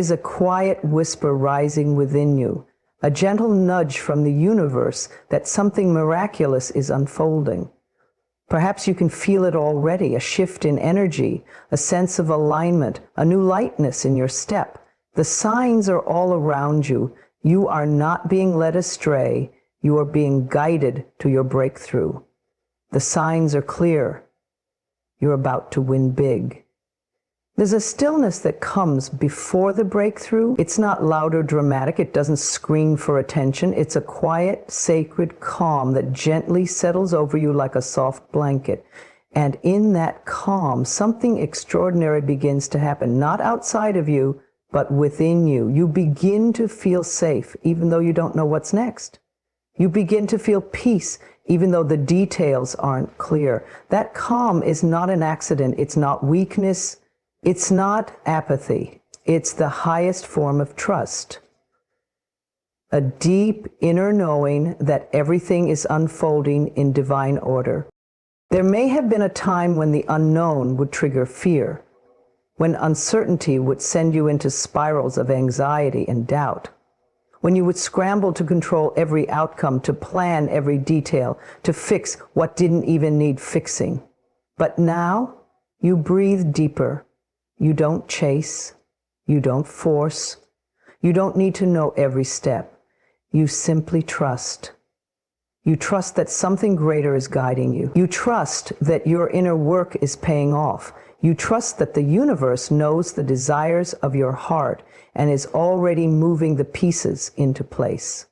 is a quiet whisper rising within you, a gentle nudge from the universe that something miraculous is unfolding. Perhaps you can feel it already, a shift in energy, a sense of alignment, a new lightness in your step. The signs are all around you. You are not being led astray. You are being guided to your breakthrough. The signs are clear. You're about to win big. There's a stillness that comes before the breakthrough. It's not loud or dramatic. It doesn't scream for attention. It's a quiet, sacred calm that gently settles over you like a soft blanket. And in that calm, something extraordinary begins to happen, not outside of you, but within you. You begin to feel safe, even though you don't know what's next. You begin to feel peace, even though the details aren't clear. That calm is not an accident. It's not weakness. It's not apathy. It's the highest form of trust. A deep inner knowing that everything is unfolding in divine order. There may have been a time when the unknown would trigger fear, when uncertainty would send you into spirals of anxiety and doubt, when you would scramble to control every outcome, to plan every detail, to fix what didn't even need fixing. But now, you breathe deeper. You don't chase. You don't force. You don't need to know every step. You simply trust. You trust that something greater is guiding you. You trust that your inner work is paying off. You trust that the universe knows the desires of your heart and is already moving the pieces into place.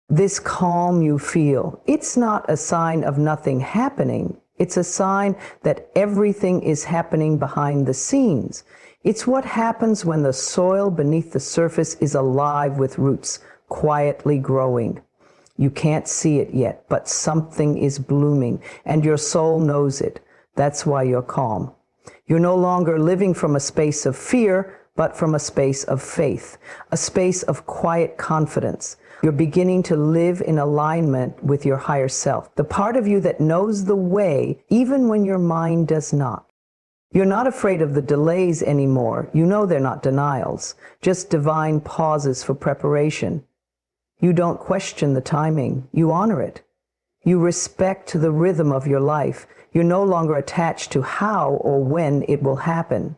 This calm you feel, it's not a sign of nothing happening. It's a sign that everything is happening behind the scenes. It's what happens when the soil beneath the surface is alive with roots, quietly growing. You can't see it yet, but something is blooming, and your soul knows it. That's why you're calm. You're no longer living from a space of fear, but from a space of faith, a space of quiet confidence. You're beginning to live in alignment with your higher self, the part of you that knows the way, even when your mind does not. You're not afraid of the delays anymore. You know they're not denials, just divine pauses for preparation. You don't question the timing. You honor it. You respect the rhythm of your life. You're no longer attached to how or when it will happen.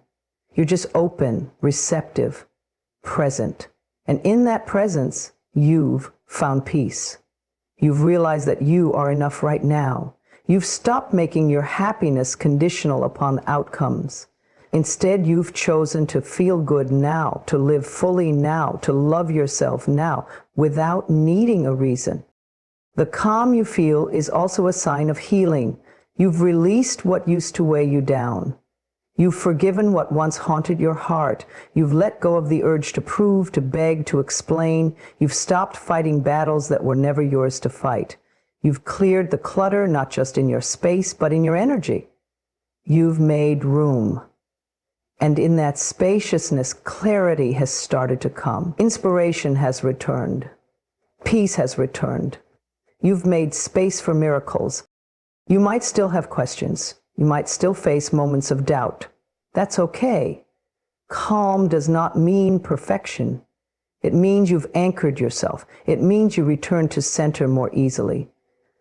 You're just open, receptive, present. And in that presence, you've found peace. You've realized that you are enough right now. You've stopped making your happiness conditional upon outcomes. Instead, you've chosen to feel good now, to live fully now, to love yourself now, without needing a reason. The calm you feel is also a sign of healing. You've released what used to weigh you down. You've forgiven what once haunted your heart. You've let go of the urge to prove, to beg, to explain. You've stopped fighting battles that were never yours to fight. You've cleared the clutter, not just in your space, but in your energy. You've made room. And in that spaciousness, clarity has started to come. Inspiration has returned. Peace has returned. You've made space for miracles. You might still have questions. You might still face moments of doubt. That's okay. Calm does not mean perfection. It means you've anchored yourself. It means you return to center more easily.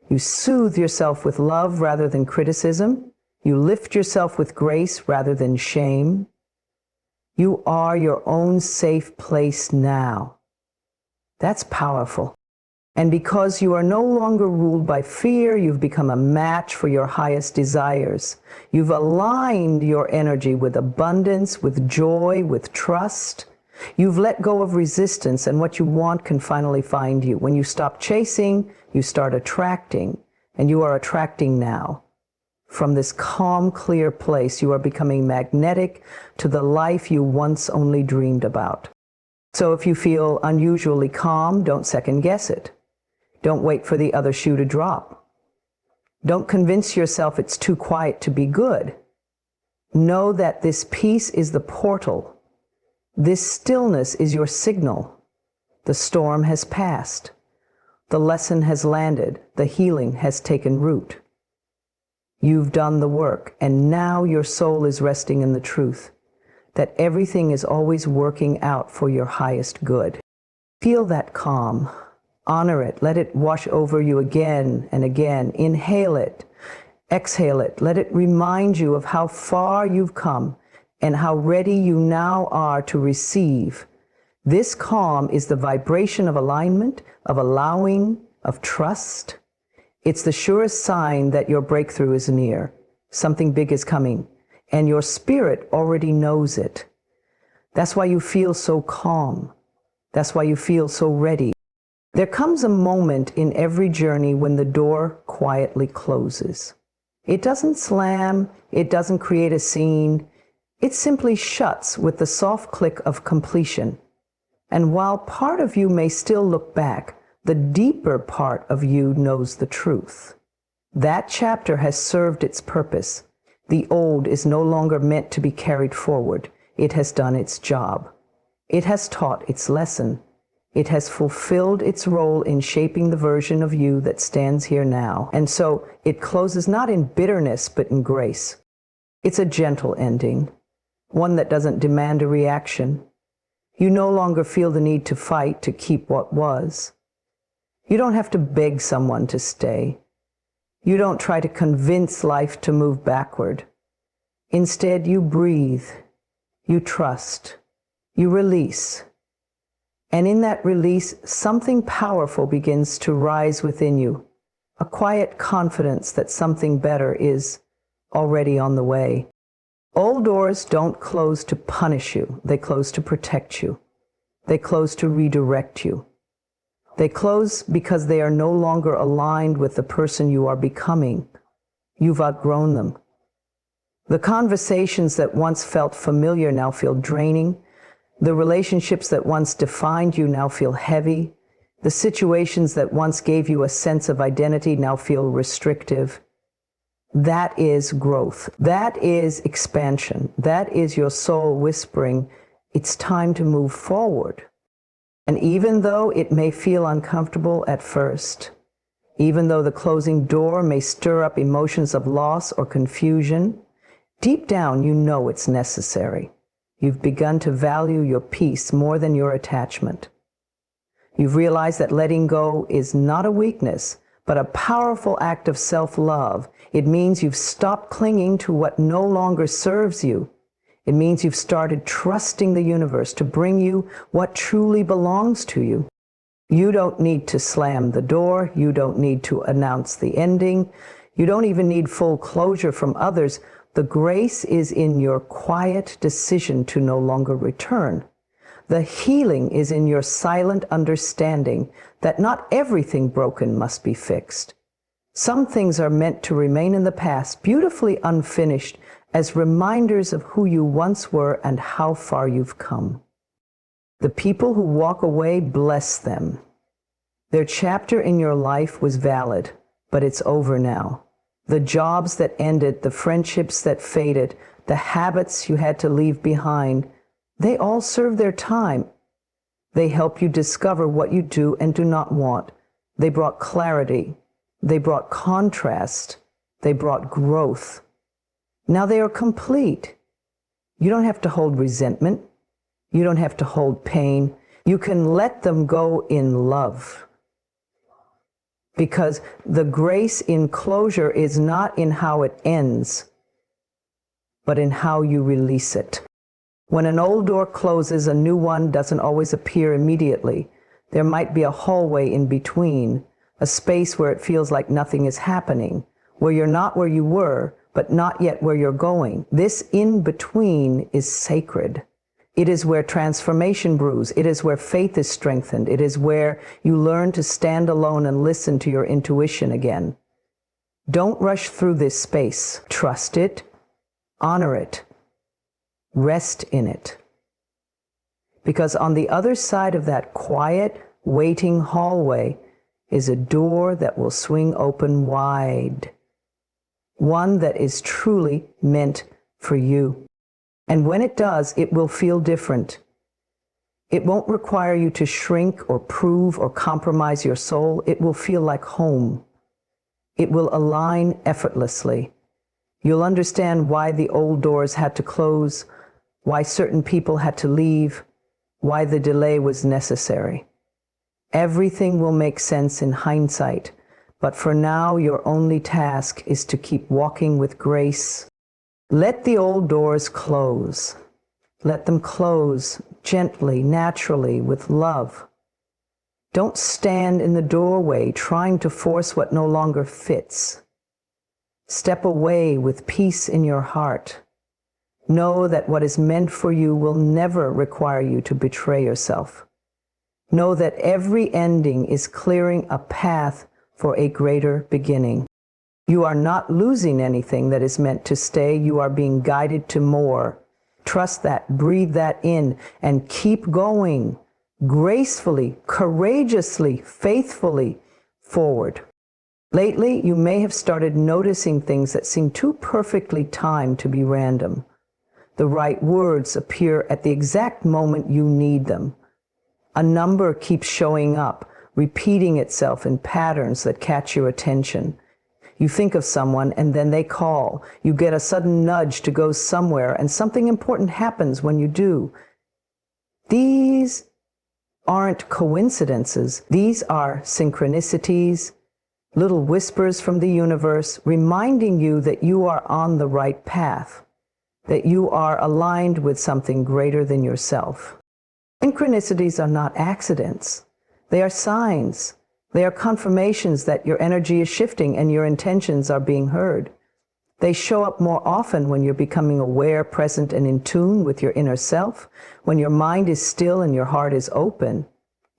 You soothe yourself with love rather than criticism. You lift yourself with grace rather than shame. You are your own safe place now. That's powerful. And because you are no longer ruled by fear, you've become a match for your highest desires. You've aligned your energy with abundance, with joy, with trust. You've let go of resistance, and what you want can finally find you. When you stop chasing, you start attracting, and you are attracting now. From this calm, clear place, you are becoming magnetic to the life you once only dreamed about. So if you feel unusually calm, don't second guess it. Don't wait for the other shoe to drop. Don't convince yourself it's too quiet to be good. Know that this peace is the portal. This stillness is your signal. The storm has passed. The lesson has landed. The healing has taken root. You've done the work, and now your soul is resting in the truth. that everything is always working out for your highest good. Feel that calm. Honor it. Let it wash over you again and again. Inhale it. Exhale it. Let it remind you of how far you've come and how ready you now are to receive. This calm is the vibration of alignment, of allowing, of trust. It's the surest sign that your breakthrough is near. Something big is coming, and your spirit already knows it. That's why you feel so calm. That's why you feel so ready. There comes a moment in every journey when the door quietly closes. It doesn't slam, it doesn't create a scene. It simply shuts with the soft click of completion. And while part of you may still look back, the deeper part of you knows the truth. That chapter has served its purpose. The old is no longer meant to be carried forward. It has done its job. It has taught its lesson. It has fulfilled its role in shaping the version of you that stands here now. And so it closes not in bitterness, but in grace. It's a gentle ending, one that doesn't demand a reaction. You no longer feel the need to fight to keep what was. You don't have to beg someone to stay. You don't try to convince life to move backward. Instead, you breathe, you trust, you release. And in that release, something powerful begins to rise within you, a quiet confidence that something better is already on the way. Old doors don't close to punish you. They close to protect you. They close to redirect you. They close because they are no longer aligned with the person you are becoming. You've outgrown them. The conversations that once felt familiar now feel draining. The relationships that once defined you now feel heavy. The situations that once gave you a sense of identity now feel restrictive. That is growth. That is expansion. That is your soul whispering, it's time to move forward. And even though it may feel uncomfortable at first, even though the closing door may stir up emotions of loss or confusion, deep down you know it's necessary. You've begun to value your peace more than your attachment. You've realized that letting go is not a weakness, but a powerful act of self-love. It means you've stopped clinging to what no longer serves you. It means you've started trusting the universe to bring you what truly belongs to you. You don't need to slam the door. You don't need to announce the ending. You don't even need full closure from others. The grace is in your quiet decision to no longer return. The healing is in your silent understanding that not everything broken must be fixed. Some things are meant to remain in the past, beautifully unfinished, as reminders of who you once were and how far you've come. The people who walk away, bless them. Their chapter in your life was valid, but it's over now. The jobs that ended, the friendships that faded, the habits you had to leave behind, they all serve their time. They help you discover what you do and do not want. They brought clarity. They brought contrast. They brought growth. Now they are complete. You don't have to hold resentment. You don't have to hold pain. You can let them go in love. Because the grace in closure is not in how it ends, but in how you release it. When an old door closes, a new one doesn't always appear immediately. There might be a hallway in between, a space where it feels like nothing is happening, where you're not where you were, but not yet where you're going. This in-between is sacred. It is where transformation brews. It is where faith is strengthened. It is where you learn to stand alone and listen to your intuition again. Don't rush through this space. Trust it. Honor it. Rest in it. Because on the other side of that quiet, waiting hallway is a door that will swing open wide. One that is truly meant for you. And when it does, it will feel different. It won't require you to shrink or prove or compromise your soul. It will feel like home. It will align effortlessly. You'll understand why the old doors had to close, why certain people had to leave, why the delay was necessary. Everything will make sense in hindsight, but for now your only task is to keep walking with grace. Let the old doors close. Let them close gently, naturally, with love. Don't stand in the doorway trying to force what no longer fits. Step away with peace in your heart. Know that what is meant for you will never require you to betray yourself. Know that every ending is clearing a path for a greater beginning. You are not losing anything that is meant to stay. You are being guided to more. Trust that, breathe that in, and keep going gracefully, courageously, faithfully forward. Lately, you may have started noticing things that seem too perfectly timed to be random. The right words appear at the exact moment you need them. A number keeps showing up, repeating itself in patterns that catch your attention. You think of someone and then they call. You get a sudden nudge to go somewhere and something important happens when you do. These aren't coincidences. These are synchronicities, little whispers from the universe reminding you that you are on the right path, that you are aligned with something greater than yourself. Synchronicities are not accidents. They are signs. They are confirmations that your energy is shifting and your intentions are being heard. They show up more often when you're becoming aware, present, and in tune with your inner self, when your mind is still and your heart is open.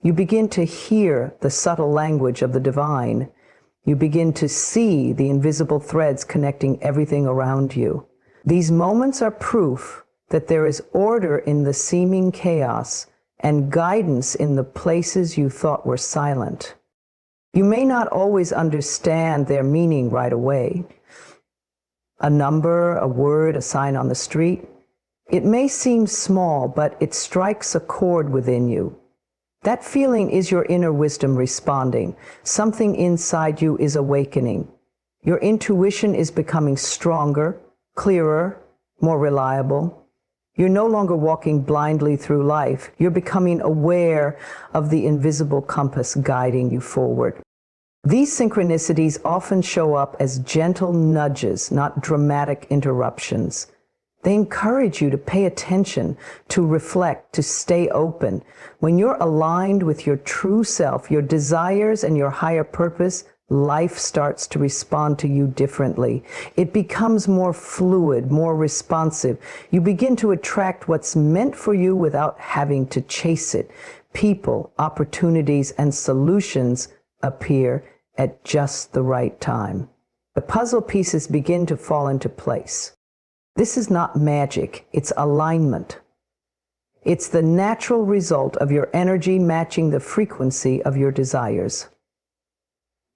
You begin to hear the subtle language of the divine. You begin to see the invisible threads connecting everything around you. These moments are proof that there is order in the seeming chaos and guidance in the places you thought were silent. You may not always understand their meaning right away. A number, a word, a sign on the street. It may seem small, but it strikes a chord within you. That feeling is your inner wisdom responding. Something inside you is awakening. Your intuition is becoming stronger, clearer, more reliable. You're no longer walking blindly through life. You're becoming aware of the invisible compass guiding you forward. These synchronicities often show up as gentle nudges, not dramatic interruptions. They encourage you to pay attention, to reflect, to stay open. When you're aligned with your true self, your desires, and your higher purpose, life starts to respond to you differently. It becomes more fluid, more responsive. You begin to attract what's meant for you without having to chase it. People, opportunities, and solutions appear at just the right time. The puzzle pieces begin to fall into place. This is not magic, it's alignment. It's the natural result of your energy matching the frequency of your desires.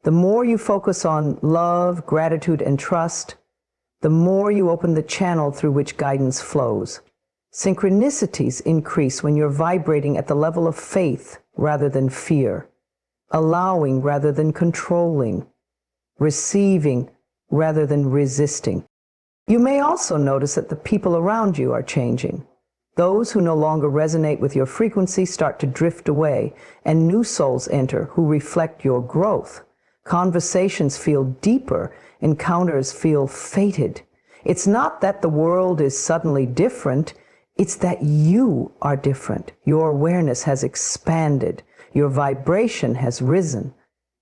The more you focus on love, gratitude, and trust, the more you open the channel through which guidance flows. Synchronicities increase when you're vibrating at the level of faith rather than fear, allowing rather than controlling, receiving rather than resisting. You may also notice that the people around you are changing. Those who no longer resonate with your frequency start to drift away, and new souls enter who reflect your growth. Conversations feel deeper, encounters feel fated. It's not that the world is suddenly different, it's that you are different. Your awareness has expanded, your vibration has risen,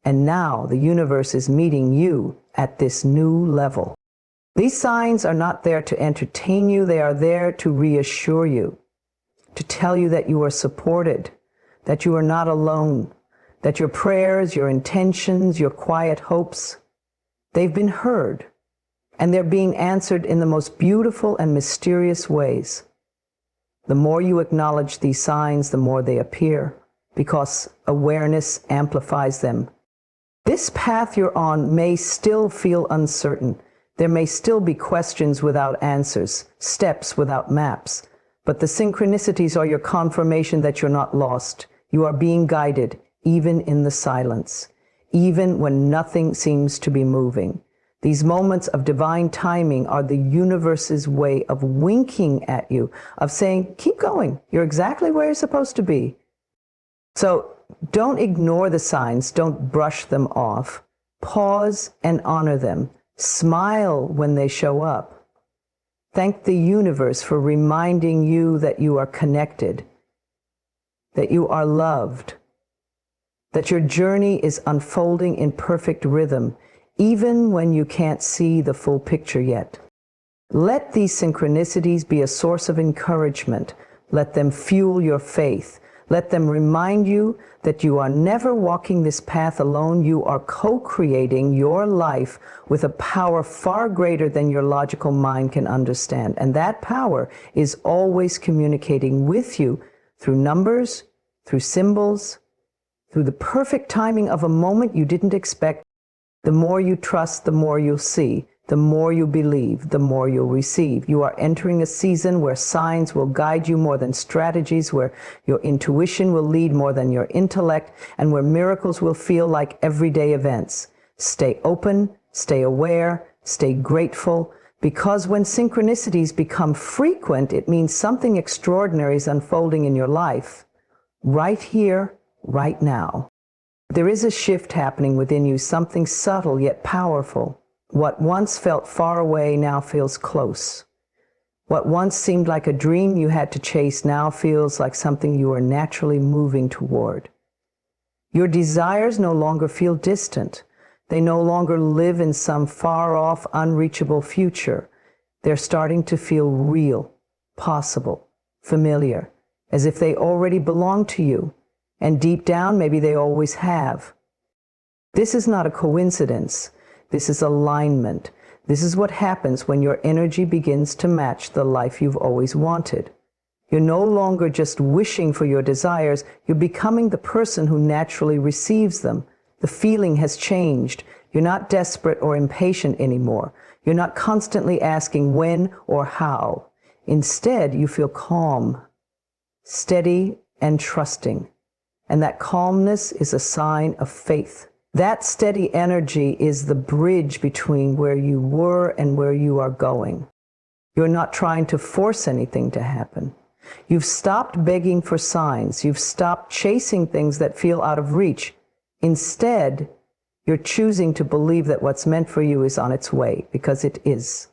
and now the universe is meeting you at this new level. These signs are not there to entertain you, they are there to reassure you, to tell you that you are supported, that you are not alone, that your prayers, your intentions, your quiet hopes, they've been heard, and they're being answered in the most beautiful and mysterious ways. The more you acknowledge these signs, the more they appear, because awareness amplifies them. This path you're on may still feel uncertain. There may still be questions without answers, steps without maps, but the synchronicities are your confirmation that you're not lost. You are being guided, even in the silence, even when nothing seems to be moving. These moments of divine timing are the universe's way of winking at you, of saying, keep going. You're exactly where you're supposed to be. So don't ignore the signs. Don't brush them off. Pause and honor them. Smile when they show up. Thank the universe for reminding you that you are connected, that you are loved, that your journey is unfolding in perfect rhythm, even when you can't see the full picture yet. Let these synchronicities be a source of encouragement. Let them fuel your faith. Let them remind you that you are never walking this path alone. You are co-creating your life with a power far greater than your logical mind can understand. And that power is always communicating with you through numbers, through symbols, through the perfect timing of a moment you didn't expect. The more you trust, the more you'll see. The more you believe, the more you'll receive. You are entering a season where signs will guide you more than strategies, where your intuition will lead more than your intellect, and where miracles will feel like everyday events. Stay open, stay aware, stay grateful, because when synchronicities become frequent, it means something extraordinary is unfolding in your life, right here, right now. There is a shift happening within you, something subtle yet powerful. What once felt far away now feels close. What once seemed like a dream you had to chase now feels like something you are naturally moving toward. Your desires no longer feel distant. They no longer live in some far-off, unreachable future. They're starting to feel real, possible, familiar, as if they already belong to you. And deep down, maybe they always have. This is not a coincidence. This is alignment. This is what happens when your energy begins to match the life you've always wanted. You're no longer just wishing for your desires. You're becoming the person who naturally receives them. The feeling has changed. You're not desperate or impatient anymore. You're not constantly asking when or how. Instead, you feel calm, steady, and trusting. And that calmness is a sign of faith. That steady energy is the bridge between where you were and where you are going. You're not trying to force anything to happen. You've stopped begging for signs. You've stopped chasing things that feel out of reach. Instead, you're choosing to believe that what's meant for you is on its way, because it is.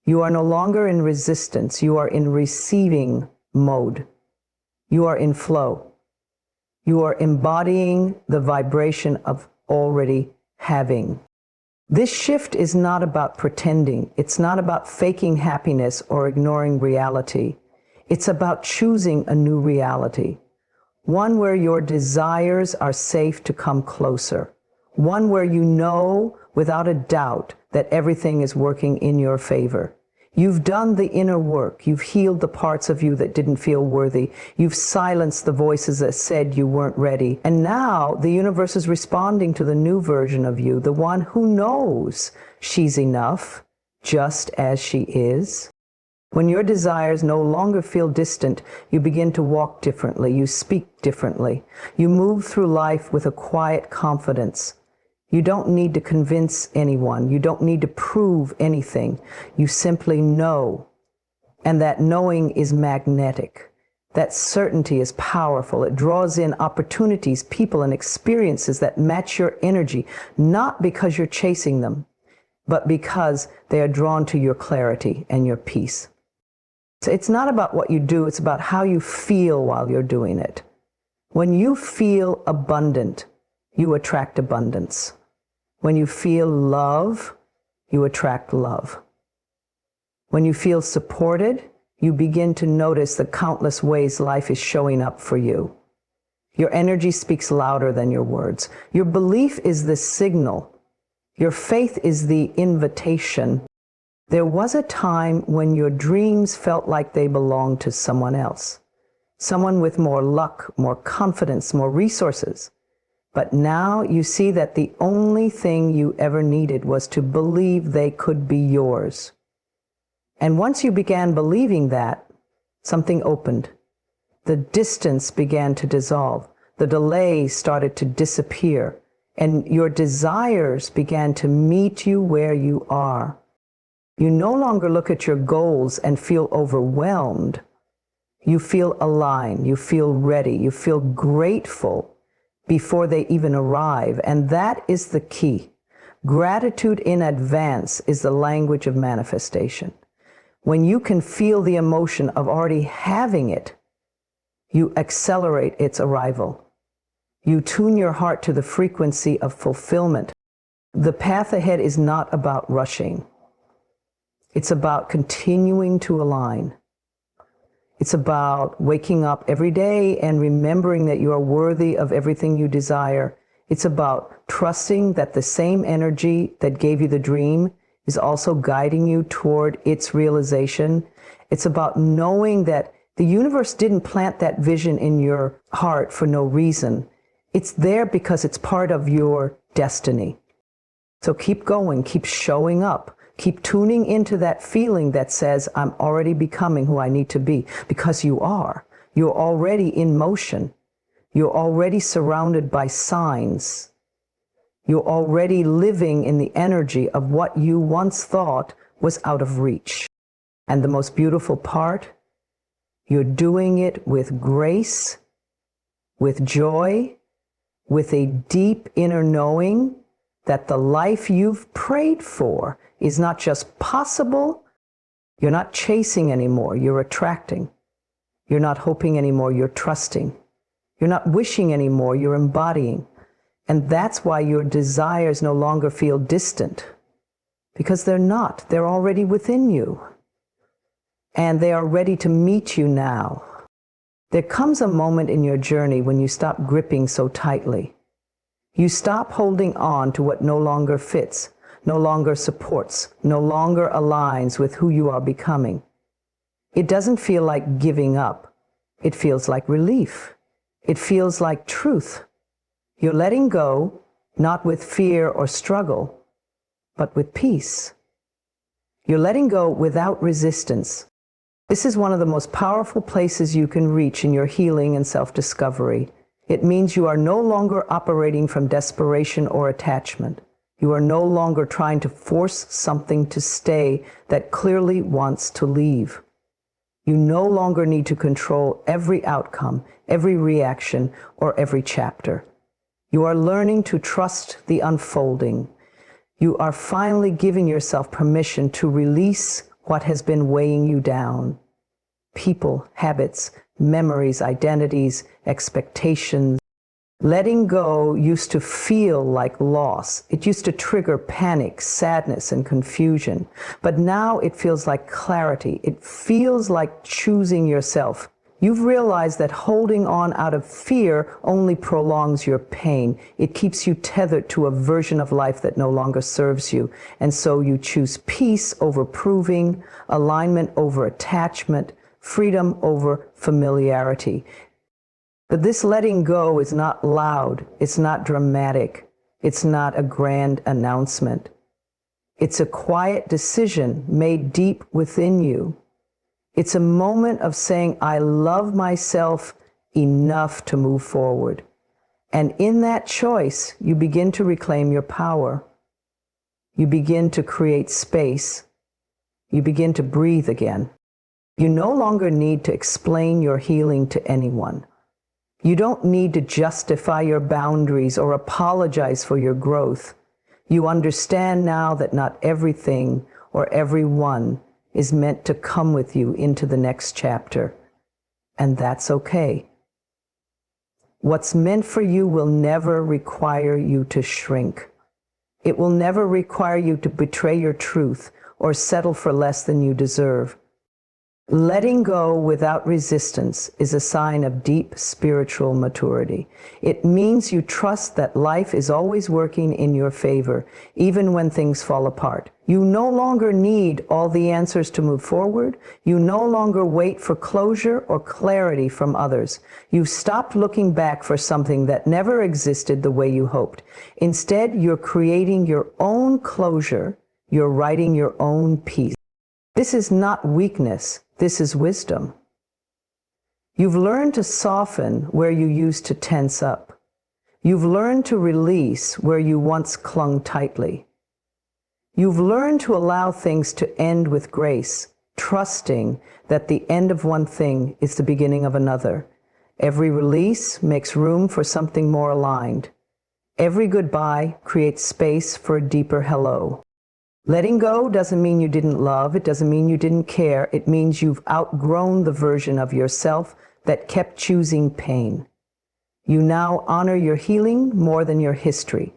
You are no longer in resistance. You are in receiving mode. You are in flow. You are embodying the vibration of already having. This shift is not about pretending. It's not about faking happiness or ignoring reality. It's about choosing a new reality. One where your desires are safe to come closer. One where you know without a doubt that everything is working in your favor. You've done the inner work. You've healed the parts of you that didn't feel worthy. You've silenced the voices that said you weren't ready. And now the universe is responding to the new version of you, the one who knows she's enough, just as she is. When your desires no longer feel distant, you begin to walk differently. You speak differently. You move through life with a quiet confidence. You don't need to convince anyone. You don't need to prove anything. You simply know. And that knowing is magnetic. That certainty is powerful. It draws in opportunities, people, and experiences that match your energy, not because you're chasing them, but because they are drawn to your clarity and your peace. So it's not about what you do, it's about how you feel while you're doing it. When you feel abundant, you attract abundance. When you feel love, you attract love. When you feel supported, you begin to notice the countless ways life is showing up for you. Your energy speaks louder than your words. Your belief is the signal. Your faith is the invitation. There was a time when your dreams felt like they belonged to someone else. Someone with more luck, more confidence, more resources. But now you see that the only thing you ever needed was to believe they could be yours. And once you began believing that, something opened. The distance began to dissolve. The delay started to disappear. and your desires began to meet you where you are. You no longer look at your goals and feel overwhelmed. You feel aligned, you feel ready, you feel grateful before they even arrive, and that is the key. Gratitude in advance is the language of manifestation. When you can feel the emotion of already having it, you accelerate its arrival. You tune your heart to the frequency of fulfillment. The path ahead is not about rushing. It's about continuing to align. It's about waking up every day and remembering that you are worthy of everything you desire. It's about trusting that the same energy that gave you the dream is also guiding you toward its realization. It's about knowing that the universe didn't plant that vision in your heart for no reason. It's there because it's part of your destiny. So keep going, keep showing up, keep tuning into that feeling that says, I'm already becoming who I need to be, because you are. You're already in motion. You're already surrounded by signs. You're already living in the energy of what you once thought was out of reach. And the most beautiful part, you're doing it with grace, with joy, with a deep inner knowing that the life you've prayed for is not just possible. You're not chasing anymore, you're attracting. You're not hoping anymore, you're trusting. You're not wishing anymore, you're embodying. And that's why your desires no longer feel distant, because they're not. They're already within you. And they are ready to meet you now. There comes a moment in your journey when you stop gripping so tightly. You stop holding on to what no longer fits, no longer supports, no longer aligns with who you are becoming. It doesn't feel like giving up. It feels like relief. It feels like truth. You're letting go, not with fear or struggle, but with peace. You're letting go without resistance. This is one of the most powerful places you can reach in your healing and self-discovery. It means you are no longer operating from desperation or attachment. You are no longer trying to force something to stay that clearly wants to leave. You no longer need to control every outcome, every reaction, or every chapter. You are learning to trust the unfolding. You are finally giving yourself permission to release what has been weighing you down. People, habits, memories, identities, expectations. Letting go used to feel like loss. It used to trigger panic, sadness, and confusion. But now it feels like clarity. It feels like choosing yourself. You've realized that holding on out of fear only prolongs your pain. It keeps you tethered to a version of life that no longer serves you. And so you choose peace over proving, alignment over attachment, freedom over familiarity. But this letting go is not loud. It's not dramatic. It's not a grand announcement. It's a quiet decision made deep within you. It's a moment of saying, I love myself enough to move forward. And in that choice, you begin to reclaim your power. You begin to create space. You begin to breathe again. You no longer need to explain your healing to anyone. You don't need to justify your boundaries or apologize for your growth. You understand now that not everything or everyone is meant to come with you into the next chapter. And that's okay. What's meant for you will never require you to shrink. It will never require you to betray your truth or settle for less than you deserve. Letting go without resistance is a sign of deep spiritual maturity. It means you trust that life is always working in your favor, even when things fall apart. You no longer need all the answers to move forward. You no longer wait for closure or clarity from others. You've stopped looking back for something that never existed the way you hoped. Instead, you're creating your own closure. You're writing your own peace. This is not weakness. This is wisdom. You've learned to soften where you used to tense up. You've learned to release where you once clung tightly. You've learned to allow things to end with grace, trusting that the end of one thing is the beginning of another. Every release makes room for something more aligned. Every goodbye creates space for a deeper hello. Letting go doesn't mean you didn't love, it doesn't mean you didn't care, it means you've outgrown the version of yourself that kept choosing pain. You now honor your healing more than your history.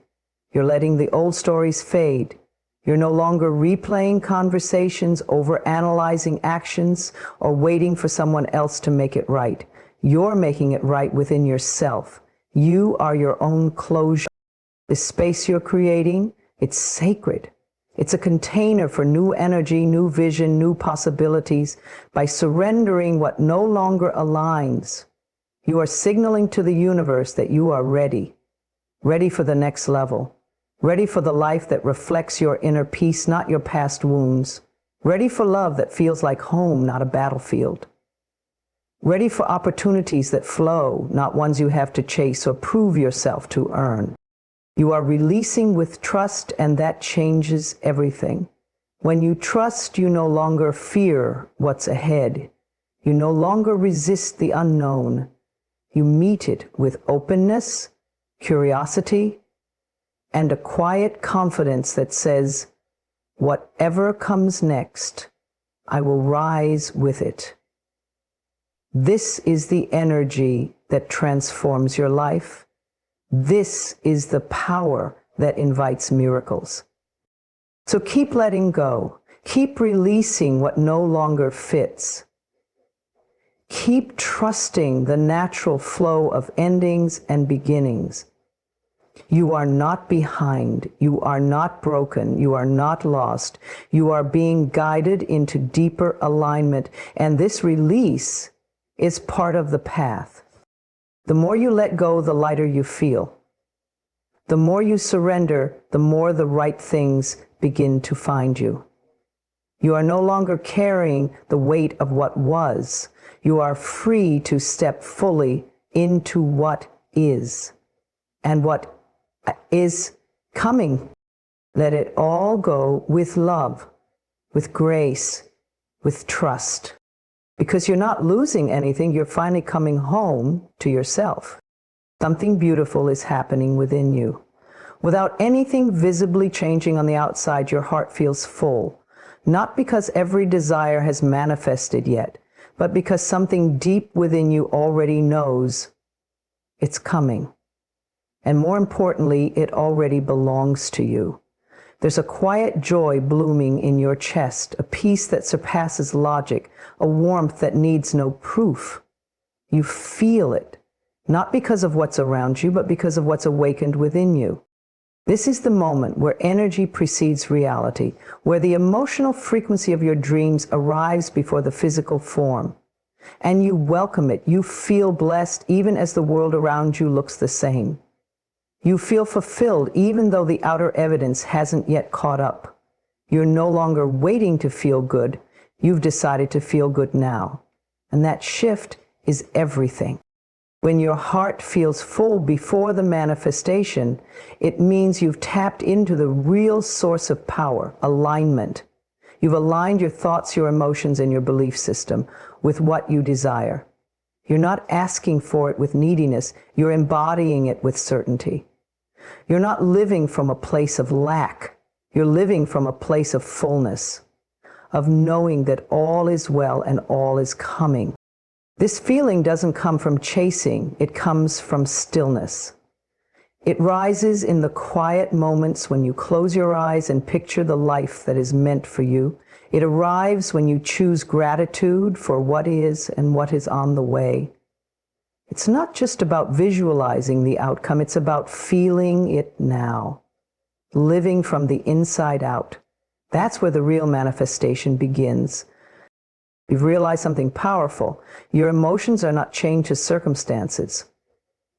You're letting the old stories fade. You're no longer replaying conversations, overanalyzing actions, or waiting for someone else to make it right. You're making it right within yourself. You are your own closure. The space you're creating, it's sacred. It's a container for new energy, new vision, new possibilities. By surrendering what no longer aligns, you are signaling to the universe that you are ready. Ready for the next level. Ready for the life that reflects your inner peace, not your past wounds. Ready for love that feels like home, not a battlefield. Ready for opportunities that flow, not ones you have to chase or prove yourself to earn. You are releasing with trust, and that changes everything. When you trust, you no longer fear what's ahead. You no longer resist the unknown. You meet it with openness, curiosity, and a quiet confidence that says, whatever comes next, I will rise with it. This is the energy that transforms your life. This is the power that invites miracles. So keep letting go. Keep releasing what no longer fits. Keep trusting the natural flow of endings and beginnings. You are not behind. You are not broken. You are not lost. You are being guided into deeper alignment, and this release is part of the path. The more you let go, the lighter you feel. The more you surrender, the more the right things begin to find you. You are no longer carrying the weight of what was. You are free to step fully into what is and what is coming. Let it all go with love, with grace, with trust. Because you're not losing anything, you're finally coming home to yourself. Something beautiful is happening within you. Without anything visibly changing on the outside, your heart feels full. Not because every desire has manifested yet, but because something deep within you already knows it's coming. And more importantly, it already belongs to you. There's a quiet joy blooming in your chest, a peace that surpasses logic, a warmth that needs no proof. You feel it, not because of what's around you, but because of what's awakened within you. This is the moment where energy precedes reality, where the emotional frequency of your dreams arrives before the physical form. And you welcome it. You feel blessed even as the world around you looks the same. You feel fulfilled even though the outer evidence hasn't yet caught up. You're no longer waiting to feel good. You've decided to feel good now. And that shift is everything. When your heart feels full before the manifestation, it means you've tapped into the real source of power, alignment. You've aligned your thoughts, your emotions, and your belief system with what you desire. You're not asking for it with neediness. You're embodying it with certainty. You're not living from a place of lack. You're living from a place of fullness, of knowing that all is well and all is coming. This feeling doesn't come from chasing, it comes from stillness. It rises in the quiet moments when you close your eyes and picture the life that is meant for you. It arrives when you choose gratitude for what is and what is on the way. It's not just about visualizing the outcome, it's about feeling it now, living from the inside out. That's where the real manifestation begins. You've realized something powerful. Your emotions are not chained to circumstances.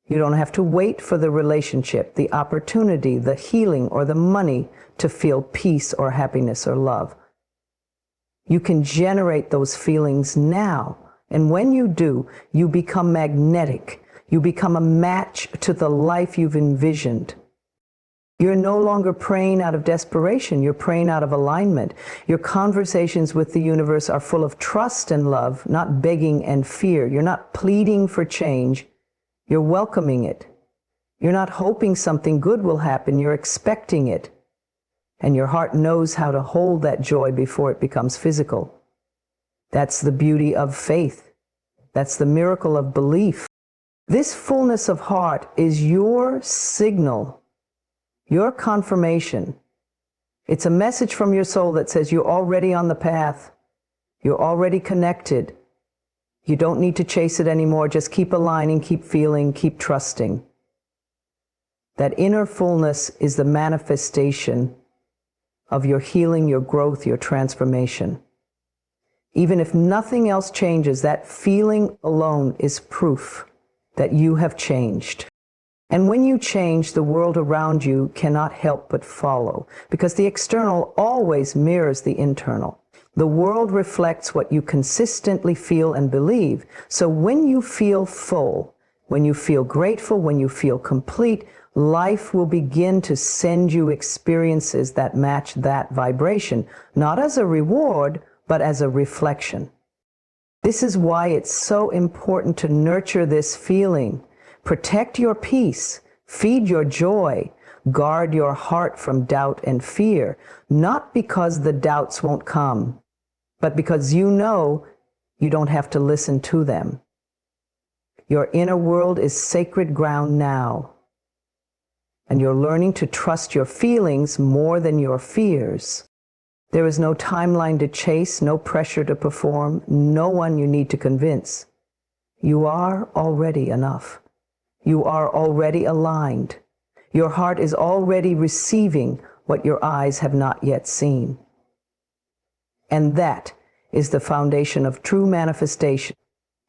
You don't have to wait for the relationship, the opportunity, the healing, or the money to feel peace or happiness or love. You can generate those feelings now. And when you do, you become magnetic. You become a match to the life you've envisioned. You're no longer praying out of desperation. You're praying out of alignment. Your conversations with the universe are full of trust and love, not begging and fear. You're not pleading for change. You're welcoming it. You're not hoping something good will happen. You're expecting it. And your heart knows how to hold that joy before it becomes physical. That's the beauty of faith. That's the miracle of belief. This fullness of heart is your signal, your confirmation. It's a message from your soul that says you're already on the path. You're already connected. You don't need to chase it anymore. Just keep aligning, keep feeling, keep trusting. That inner fullness is the manifestation of your healing, your growth, your transformation. Even if nothing else changes, that feeling alone is proof that you have changed. And when you change, the world around you cannot help but follow, because the external always mirrors the internal. The world reflects what you consistently feel and believe. So when you feel full, when you feel grateful, when you feel complete, life will begin to send you experiences that match that vibration, not as a reward, but as a reflection. This is why it's so important to nurture this feeling. Protect your peace, feed your joy, guard your heart from doubt and fear, not because the doubts won't come, but because you know you don't have to listen to them. Your inner world is sacred ground now, and you're learning to trust your feelings more than your fears. There is no timeline to chase, no pressure to perform, no one you need to convince. You are already enough. You are already aligned. Your heart is already receiving what your eyes have not yet seen. And that is the foundation of true manifestation.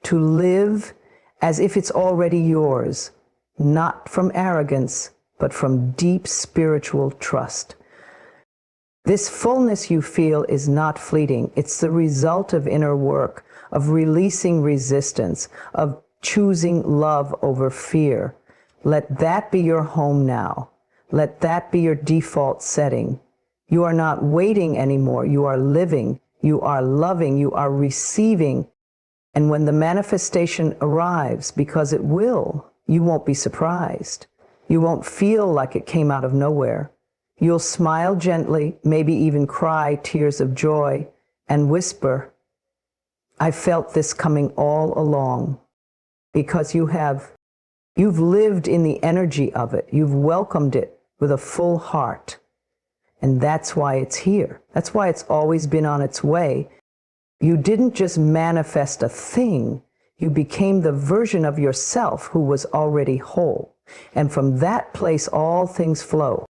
To live as if it's already yours, not from arrogance, but from deep spiritual trust. This fullness you feel is not fleeting. It's the result of inner work, of releasing resistance, of choosing love over fear. Let that be your home now. Let that be your default setting. You are not waiting anymore. You are living. You are loving. You are receiving. And when the manifestation arrives, because it will, you won't be surprised. You won't feel like it came out of nowhere. You'll smile gently, maybe even cry tears of joy, and whisper, "I felt this coming all along." Because you've lived in the energy of it. You've welcomed it with a full heart. And that's why it's here. That's why it's always been on its way. You didn't just manifest a thing. You became the version of yourself who was already whole. And from that place, all things flow.